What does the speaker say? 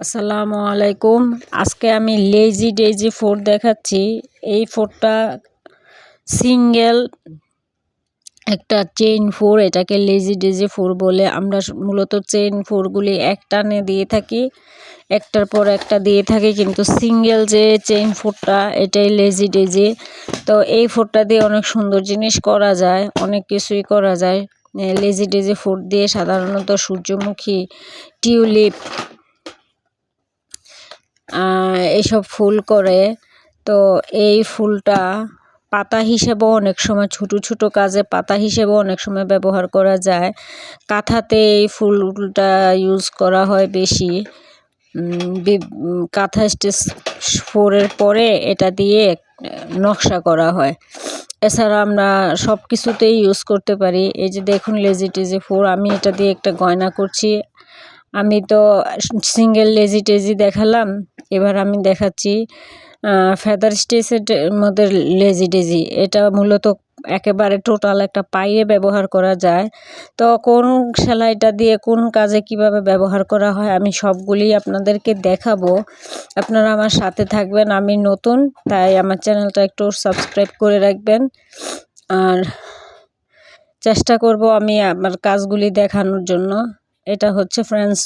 আসসালামু আলাইকুম। আজকে আমি লেজি ডেজি ফোর দেখাচ্ছি। এই ফোরটা সিঙ্গেল একটা চেইন ফোর, এটাকে লেজি ডেজি ফোর বলে। আমরা মূলত চেইন ফোরগুলি এক টানে দিয়ে থাকি, একটার পর একটা দিয়ে থাকি, কিন্তু সিঙ্গেল যে চেইন ফোরটা এটাই লেজি ডেজি। তো এই ফোরটা দিয়ে অনেক সুন্দর জিনিস করা যায়, অনেক কিছুই করা যায়। লেজি ডেজি ফোর দিয়ে সাধারণত সূর্যমুখী, টিউলিপ এইসব ফুল করে। তো এই ফুলটা পাতা হিসেবেও অনেক সময় ছোট ছোট কাজে পাতা হিসেবেও অনেক সময় ব্যবহার করা যায়। কাঁথাতে এই ফুলটা ইউজ করা হয় বেশি। কাঁথা স্টেজ ফোরের পরে এটা দিয়ে নকশা করা হয়। এছাড়া আমরা সব কিছুতেই ইউজ করতে পারি। এই যে দেখুন লেজি টেজি ফোর, আমি এটা দিয়ে একটা গয়না করছি। আমি তো সিঙ্গেল লেজি টেজি দেখালাম, এবার আমি দেখাচ্ছি ফেদার স্টেজের মধ্যে লেজি ডেজি। এটা মূলত একেবারে টোটাল একটা পাইয়ে ব্যবহার করা যায়। তো কোন সেলাইটা দিয়ে কোন কাজে কিভাবে ব্যবহার করা হয় আমি সবগুলি আপনাদেরকে দেখাবো। আপনারা আমার সাথে থাকবেন। আমি নতুন, তাই আমার চ্যানেলটা একটু সাবস্ক্রাইব করে রাখবেন। আর চেষ্টা করব আমি আমার কাজগুলি দেখানোর জন্য। এটা হচ্ছে ফ্রেন্ডস